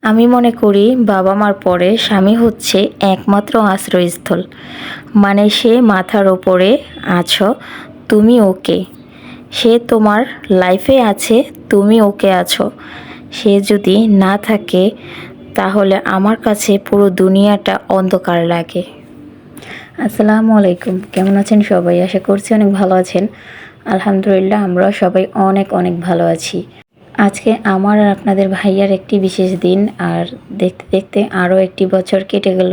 আমি মনে করি বাবা মার পরে স্বামী হচ্ছে একমাত্র আশ্রয়স্থল। মানে সে মাথার ওপরে আছো, তুমি ওকে। সে তোমার লাইফে আছে, তুমি ওকে আছো। সে যদি না থাকে তাহলে আমার কাছে পুরো দুনিয়াটা অন্ধকার লাগে। আসসালামু আলাইকুম, কেমন আছেন সবাই? আশা করছি অনেক ভালো আছেন। আলহামদুলিল্লাহ, আমরা সবাই অনেক অনেক ভালো আছি। আজকে আমার আর আপনাদের ভাইয়ার একটি বিশেষ দিন, আর দেখতে দেখতে আরও একটি বছর কেটে গেল।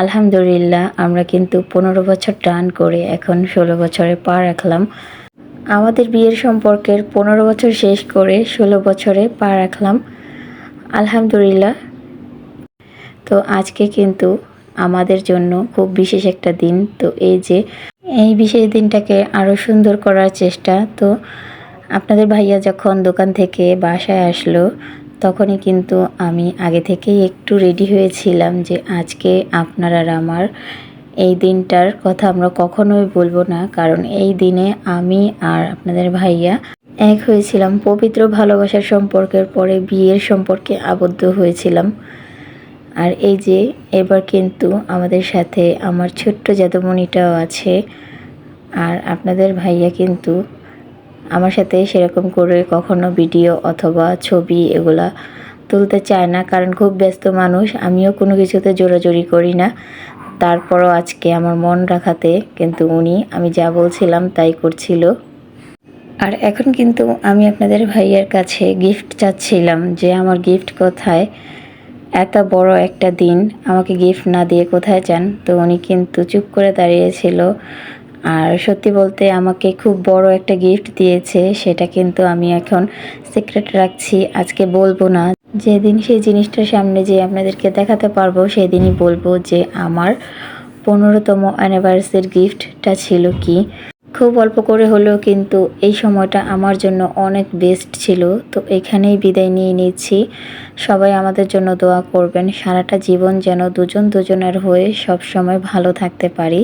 আলহামদুলিল্লাহ, আমরা কিন্তু 15 বছর টান করে এখন 16 বছরে পা রাখলাম। আমাদের বিয়ের সম্পর্কের 15 বছর শেষ করে 16 বছরে পা রাখলাম। আলহামদুলিল্লাহ। তো আজকে কিন্তু আমাদের জন্য খুব বিশেষ একটা দিন। তো এই বিশেষ দিনটাকে আরও সুন্দর করার চেষ্টা। তো আপনাদের ভাইয়া যখন দোকান থেকে বাসায় আসলো তখনই কিন্তু আমি আগে থেকেই একটু রেডি হয়েছিলাম যে আজকে আপনার আর আমার এই দিনটার কথা আমরা কখনোই বলবো না, কারণ এই দিনে আমি আর আপনাদের ভাইয়া এক হয়েছিলাম। পবিত্র ভালোবাসার সম্পর্কের পরে বিয়ের সম্পর্কে আবদ্ধ হয়েছিলাম। আর এই যে এবার কিন্তু আমাদের সাথে আমার ছোট্ট জাদুমণিটাও আছে। আর আপনাদের ভাইয়া কিন্তু আমার সাথে সেরকম করে কখনো ভিডিও অথবা ছবি এগুলা তুলতে চায় না, কারণ খুব ব্যস্ত মানুষ। আমিও কোনো কিছুতে জোরাজুরি করি না। তারপরও আজকে আমার মন রাখাতে কিন্তু উনি আমি যা বলছিলাম তাই করছিল। আর এখন কিন্তু আমি আপনাদের ভাইয়ার কাছে গিফট চাচ্ছিলাম যে আমার গিফট কোথায়। এত বড় একটা দিন আমাকে গিফট না দিয়ে কোথায় যান। তো উনি কিন্তু চুপ করে দাঁড়িয়েছিল। আর সত্যি বলতে আমাকে খুব বড় একটা গিফট দিয়েছে, সেটা কিন্তু আমি এখন সিক্রেট রাখছি, আজকে বলবো না। যেদিন সেই জিনিসটার সামনে যে আপনাদেরকে দেখাতে পারবো সেদিনই বলবো যে আমার 15তম অ্যানিভার্সারির গিফটটা ছিল কি। খুব অল্প করে হলেও কিন্তু এই সময়টা আমার জন্য অনেক বেস্ট ছিল। তো এখানেই বিদায় নিয়ে নিচ্ছি। সবাই আমাদের জন্য দোয়া করবেন, সারাটা জীবন যেন দুজন দুজনের হয়ে সব সময় ভালো থাকতে পারি।